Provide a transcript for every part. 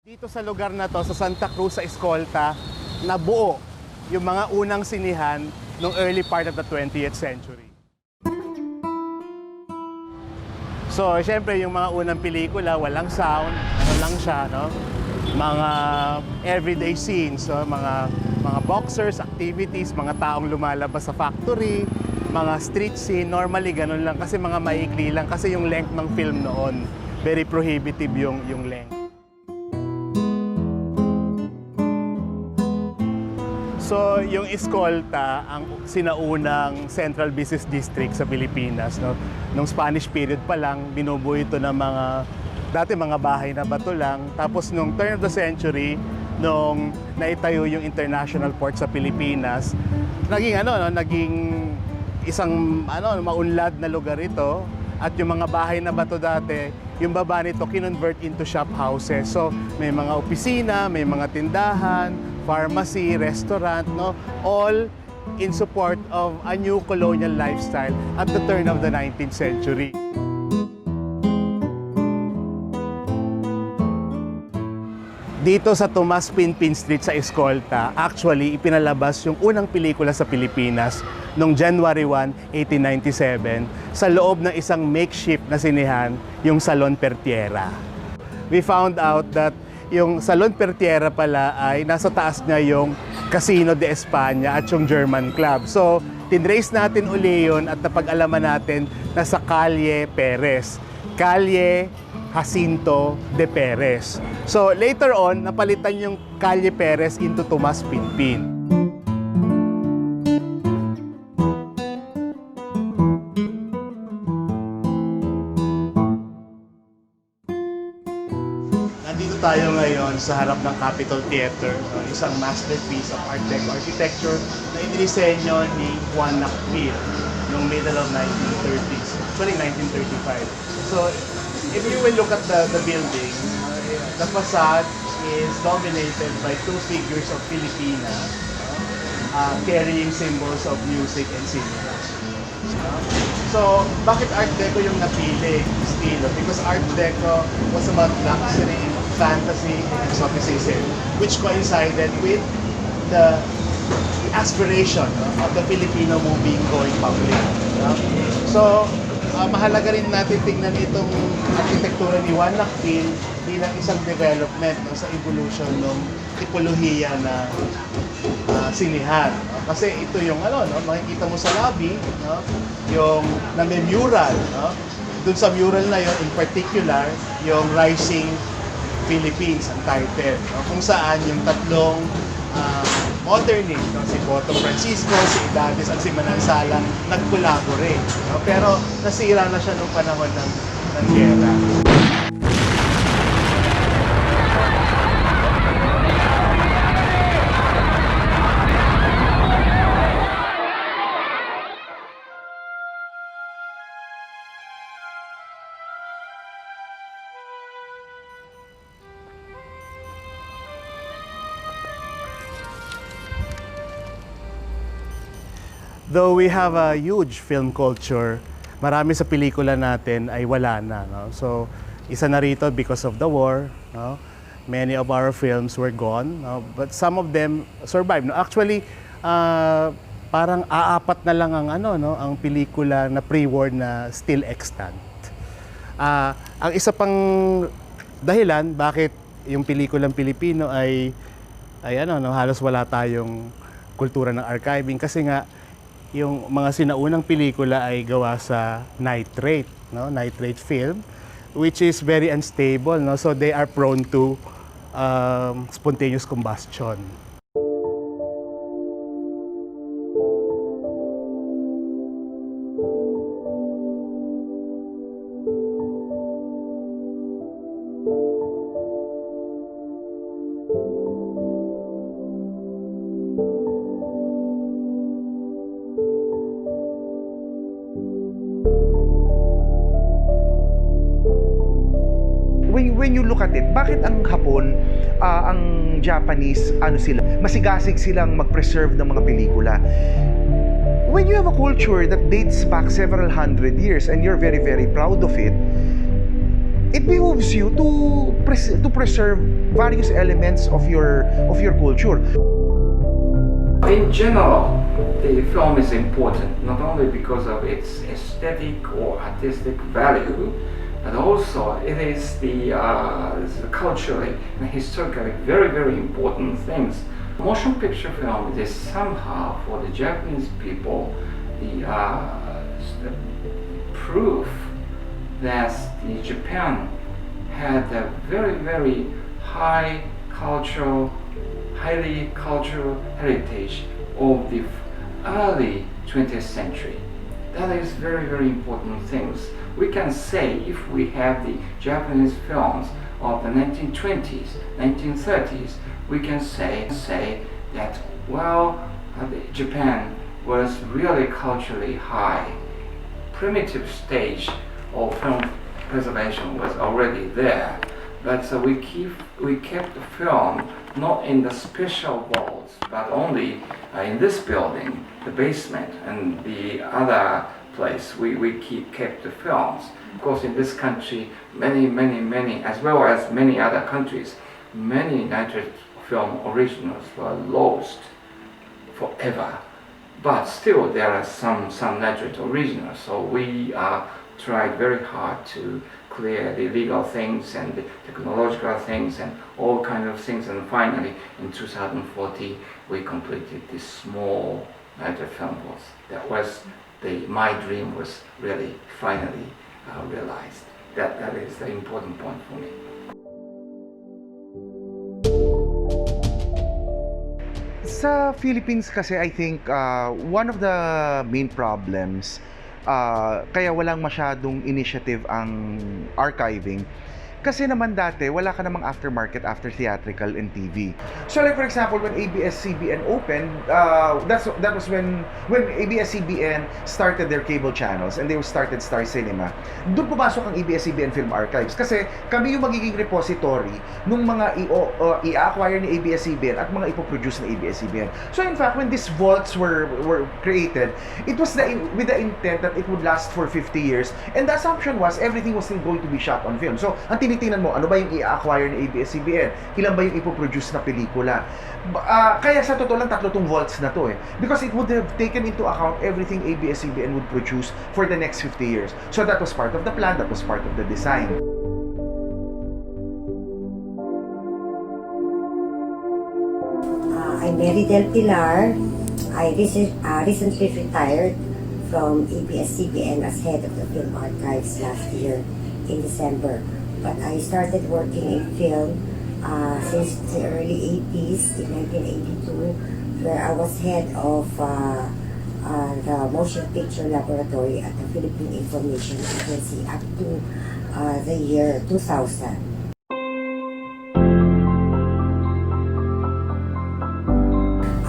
Dito sa lugar na to, sa Santa Cruz, sa Escolta, nabuo yung mga unang sinihan noong early part of the 20th century. So, syempre, yung mga unang pelikula, walang sound, ano lang siya, no? Mga everyday scenes, so, mga boxers, activities, mga taong lumalabas sa factory, mga street scene, normally ganun lang kasi mga maikli lang kasi yung length ng film noon, very prohibitive yung length. So, yung Escolta, ang sinaunang central business district sa Pilipinas, no? Nung Spanish period pa lang, binubuo ito ng dati mga bahay na bato lang. Tapos nung turn of the century, nung naitayo yung international port sa Pilipinas, naging isang maunlad na lugar ito. At yung mga bahay na bato dati, yung baba nito kinonvert into shop houses. So, may mga opisina, may mga tindahan, pharmacy, restaurant, no? All in support of a new colonial lifestyle at the turn of the 19th century. Dito sa Tomas Pinpin Street sa Escolta, actually ipinalabas yung unang pelikula sa Pilipinas noong January 1, 1897 sa loob ng isang makeshift na sinihan, yung Salon Pertiera. We found out that yung Salon Pertiera pala ay nasa taas niya yung Casino de España at yung German Club. So, tinrace natin uli yun at napag-alaman natin na sa Calle Perez. Calle Jacinto de Perez. So, later on, napalitan yung Calle Perez into Tomas Pinpin. Nandito tayo ngayon sa harap ng Capitol Theater, isang masterpiece of Art Deco architecture na inidisenyo ni Juan Nakpil noong middle of 1930s, actually 1935. So, if you will look at the building, the facade is dominated by two figures of Filipina carrying symbols of music and cinema. So, bakit Art Deco yung napili estilo? Because Art Deco was about luxury, fantasy, and exoticism, which coincided with the aspiration of the Filipino movie going public. So, mahalaga rin natin tingnan itong arkitektura ni Juan Nakpil bilang isang development sa evolution ng tipolohiya na sinihan. Kasi ito yung makikita mo sa lobby, yung na may mural. Doon sa mural na yon, in particular, yung Rising Philippines ang title. Kung saan yung tatlong modernist, si Boto Francisco, si Idades at si Manansalang nag-collaborate. Pero nasira na siya noong panahon ng gera. Though we have a huge film culture, marami sa pelikula natin ay wala na. No? So, isa na rito because of the war. No? Many of our films were gone, no? But some of them survived. No? Actually, parang aapat na lang ang pelikula na pre-war na still extant. Ang isa pang dahilan bakit yung pelikulang Pilipino ay halos wala tayong kultura ng archiving kasi nga yung mga sinaunang pelikula ay gawa sa nitrate, nitrate film, which is very unstable, so they are prone to spontaneous combustion. When you look at it, bakit ang Hapon, ang Japanese, masigasig silang mag-preserve ng mga pelikula? When you have a culture that dates back several hundred years and you're very, very proud of it, it behooves you to preserve various elements of your culture. In general, the film is important not only because of its aesthetic or artistic value, but also it is the culturally and historically very, very important things. Motion picture film is somehow for the Japanese people the proof that Japan had a very, very highly cultural heritage of the early 20th century. That is very, very important things. We can say if we have the Japanese films of the 1920s, 1930s, we can say that, well, Japan was really culturally high. Primitive stage of film preservation was already there, but we kept the film not in the special vaults, but only in this building, the basement, and the other place we kept the films. Of course, in this country, many, as well as many other countries, many nitrate film originals were lost forever. But still, there are some nitrate originals. So we tried very hard to clear the legal things and the technological things and all kinds of things. And finally, in 2014, we completed this small nitrate film vault. That was my dream was really finally realized. That is the important point for me. Sa Philippines kasi, I think one of the main problems kaya walang masyadong initiative ang archiving kasi naman dati wala ka namang aftermarket after theatrical and TV. So like for example, when ABS-CBN opened, that was when ABS-CBN started their cable channels and they started Star Cinema. Doon pumasok ang ABS-CBN Film Archives kasi kami yung magiging repository nung mga i-acquire ni ABS-CBN at mga ipoproduce ng ABS-CBN. So in fact, when these vaults were created, it was with the intent that it would last for 50 years, and the assumption was everything was still going to be shot on film. So ang tinitingnan mo, ano ba yung i-acquire ni ABS-CBN? Ilan ba yung ipoproduce na pelikula? Kaya sa totoo lang, tatlo tong vaults na to eh. Because it would have taken into account everything ABS-CBN would produce for the next 50 years. So that was part of the plan, that was part of the design. I'm Mary Del Pilar. I recently retired from ABS-CBN as head of the Film Archives last year in December. But I started working in film since the early 80s, in 1982, where I was head of the motion picture laboratory at the Philippine Information Agency up to the year 2000.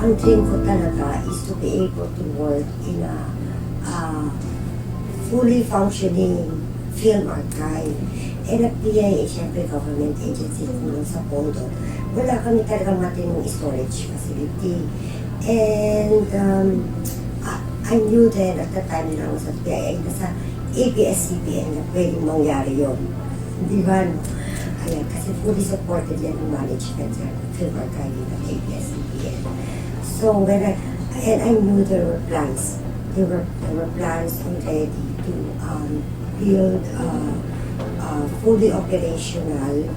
Ang dream ko talaga is to be able to work in a fully functioning film archive. And at PIA, syempre government agency kung sa Pondo, wala kami talagang matinong storage facility. And I knew then at the time na ako sa PIA, nasa ABS-CBN na pwedeng mangyari yun. Di ba? Ayan, kasi fully supported yan ng management sa film archiving at ABS-CBN. So and I knew there were plans. There were plans already to build fully operational,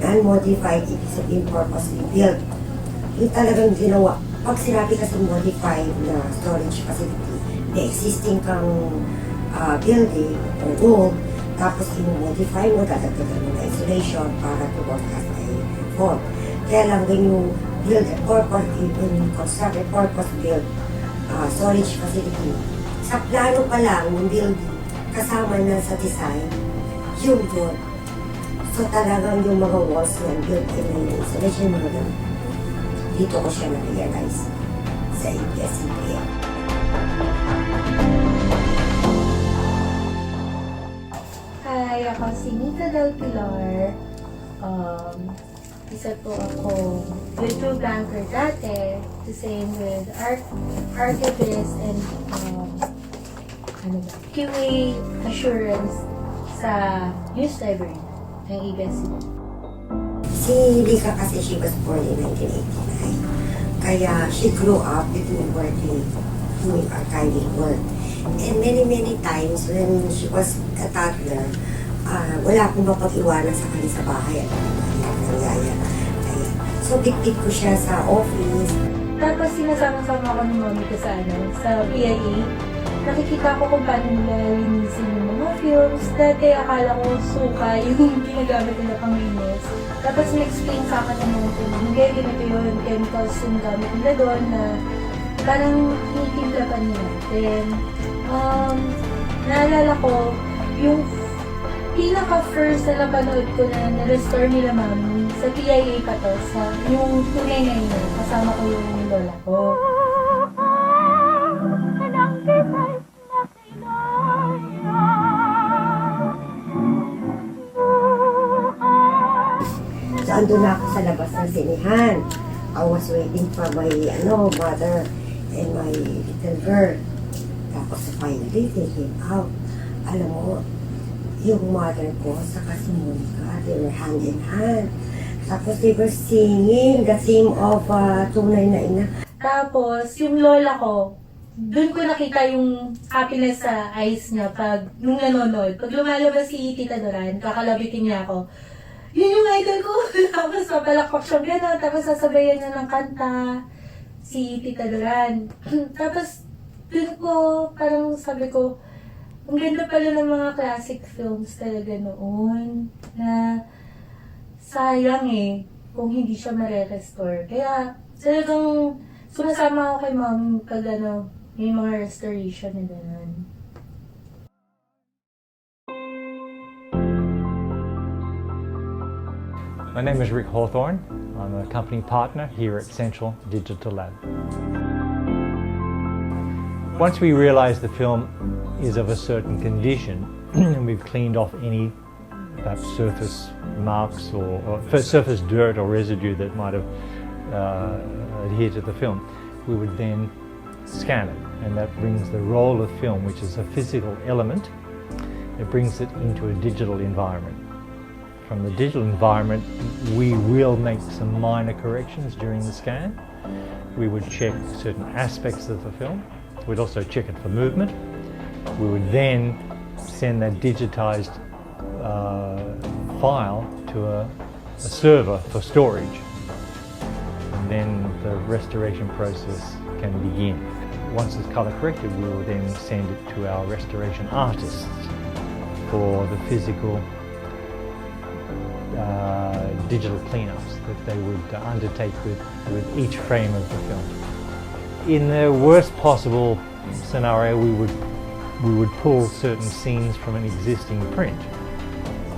non-modified, ibig sabihin purposely built. Yung talagang ginawa. Pag sinabi kasi modified na storage facility, the existing kang building or room, tapos i-modify mo, dadagdagan mo na insulation para to work as a vault. Kaya lang when you build a purpose, when you construct a purpose-built storage facility, sa plano pa lang ng building, kasama na sa design, yung vault. So talagang yung mga walls na built-in na yung insulation mo na, dito ko siya na-realize sa ABS-CBN. Hi, ako si Nika Del Pilar. Isa po ako YouTube banker dati, the same with archivist and QA assurance sa news library. ng ABS-CBN. Si Lika kasi she was born in 1989. Kaya she grew up between working, doing archiving work. And many times when she was a toddler, wala akong mapag-iwanan sa kanya sa bahay at nangyaya. So, dikdik ko siya sa office. Tapos sinasama-sama ako ng mami ko sa PIA. Nakikita ko kung paano nila linisin yung mga films. Dati akala ko suka yung ginagamit nila pang linis. Tapos na-explain sa akin ng mga film. Hindi, ganito yun. Chemicals yung gamit nila doon na parang hinitimpla pa nila. Then, naalala ko, yung pinaka-first na napanood ko na na-restore nila mami sa PIA pa to, sa yung tunay na yun, kasama ko yung lola ko. So, andun na ako sa labas ng sinihan. I was waiting for my mother and my little girl. Tapos finally, they came out. Alam mo, yung mother ko sa si Monica, they were hand in hand. Tapos they were singing the theme of Tunay na Ina. Tapos, yung lola ko, doon ko nakita yung happiness sa eyes niya nung nanonood. Pag lumalabas si Tita Doran, kakalabitin niya ako. Yun yung idol ko. Tapos papalakpak siya gano'n. Tapos sasabayan niya ng kanta si Tita Doran. Tapos doon ko parang sabi ko, ang ganda pala ng mga classic films talaga noon. Na sayang kung hindi siya mare-restore. Kaya talagang sumasama ako kay mom pag may mga restoration na gano'n. My name is Rick Hawthorne. I'm a company partner here at Central Digital Lab. Once we realize the film is of a certain condition and we've cleaned off any perhaps surface marks or surface dirt or residue that might have adhered to the film, we would then scan it, and that brings the roll of film, which is a physical element, it brings it into a digital environment. From the digital environment, we will make some minor corrections during the scan. We would check certain aspects of the film. We'd also check it for movement. We would then send that digitized file to a server for storage. And then the restoration process can begin. Once it's color corrected, we will then send it to our restoration artists for the physical digital cleanups that they would undertake with each frame of the film. In the worst possible scenario, we would pull certain scenes from an existing print.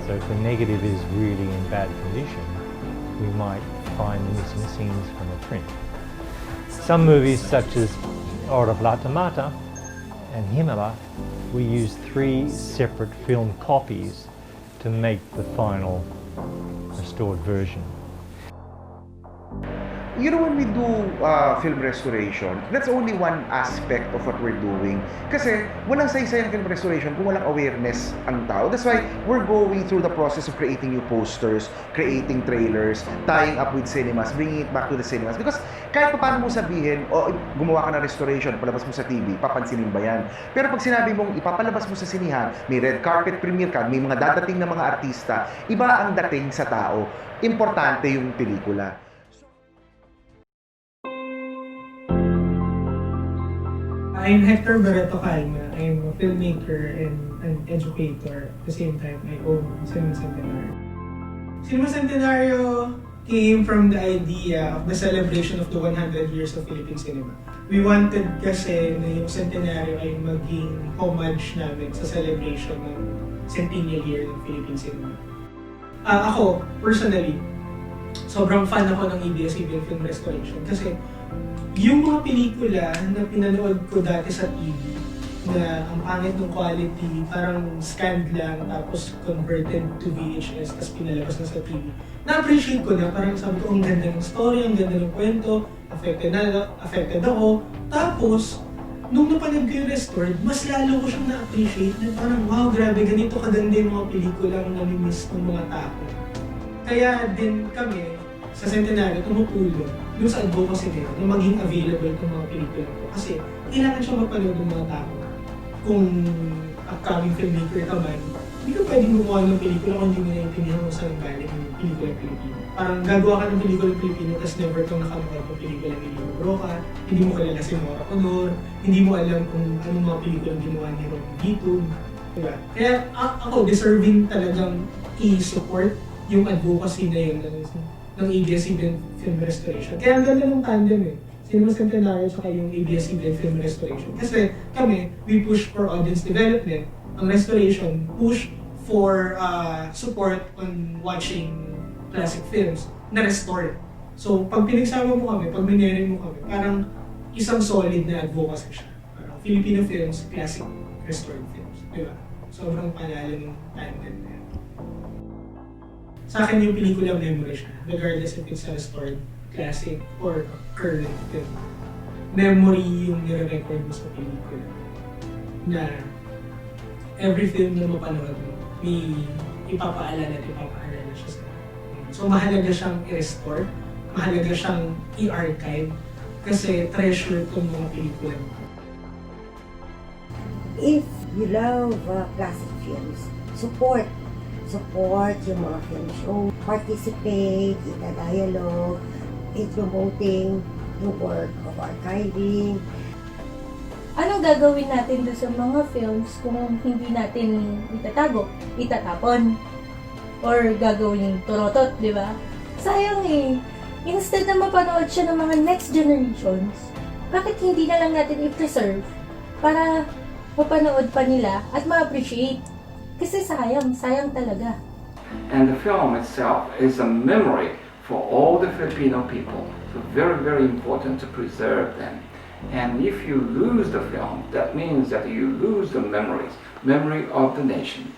So if the negative is really in bad condition, we might find missing scenes from a print. Some movies, such as Ora Plata Mata and Himala, we use 3 separate film copies to make the final restored version. You know, when we do film restoration, that's only one aspect of what we're doing. Kasi walang saysay ng film restoration kung walang awareness ang tao. That's why we're going through the process of creating new posters, creating trailers, tying up with cinemas, bringing it back to the cinemas. Because kahit pa paano mo sabihin, gumawa ka ng restoration, palabas mo sa TV, papansinin ba yan? Pero pag sinabi mong ipapalabas mo sa sinihan, may red carpet premiere ka, may mga dadating na mga artista, iba ang dating sa tao. Importante yung pelikula. I'm Hector Barreto Calma. I'm a filmmaker and an educator. At the same time, I own Cinema Centenario. Cinema Centenario came from the idea of the celebration of the 100 years of Philippine cinema. We wanted kasi na yung Centenario ay maging homage namin sa celebration ng Centennial year ng Philippine cinema. Ako, personally, sobrang fan ako ng ABS-CBN Film Restoration kasi yung mga pelikula na pinanood ko dati sa TV na ang pangit ng quality, parang scanned lang tapos converted to VHS tapos pinalabas na sa TV. Na-appreciate ko na, parang sabi ko, ang ganda ng story, ang ganda ng kwento, affected ako. Tapos, nung napanood ko yung restored, mas lalo ko siyang na-appreciate na parang, wow, grabe, ganito kaganda yung mga pelikulang nami-miss ng mga tao. Kaya din kami, sa Centenario, tumutulong dun sa advocacy nila na maging available itong mga pelikula ko. Kasi kailangan siya mapanood ng mga tao. Kung upcoming filmmaker ka man, hindi ka pwedeng gumawa ng pelikula kung hindi mo naiintindihan kung saan galing yung pelikula Pilipino. Parang gagawa ka ng pelikula Pilipino tapos never kang nakanood ng pelikula ni Lino Broca, hindi mo kilala si Nora Honor, hindi mo alam kung anong mga pelikula ginawa ni Ron Dito. Diba? Kaya ako, deserving talagang i-support yung advocacy na yun ng ABS-CBN Film Restoration. Kaya ang ganda ng tandem eh. Cinema Centenario at yung ABS-CBN Film Restoration. Kasi kami, we push for audience development. Ang restoration, push for support on watching classic films na restored. So, pag pinagsama mo kami, pag minere mo kami, parang isang solid na advocacy siya. Parang Filipino films, classic restored films. Diba? Sobrang panalo ng tandem na yan. Sa akin yung pelikula memory siya, regardless if it's a restored, classic, or current film. Memory yung nire-record mo sa pelikula. Na every film na mapanood mo, may ipapaalala siya sa So mahalaga siyang i-restore, mahalaga siyang i-archive, kasi treasure itong mga pelikula mo. If you love classic films, support yung mga film show, participate, ita-dialogue, promoting the work of archiving. Anong gagawin natin doon sa mga films kung hindi natin itatago, itatapon, or gagawin turotot, di ba? Sayang eh. Instead na mapanood siya ng mga next generations, bakit hindi na lang natin i-preserve para mapanood pa nila at ma-appreciate? Kasi sayang talaga. And the film itself is a memory for all the Filipino people. So very, very important to preserve them. And if you lose the film, that means that you lose the memory of the nation.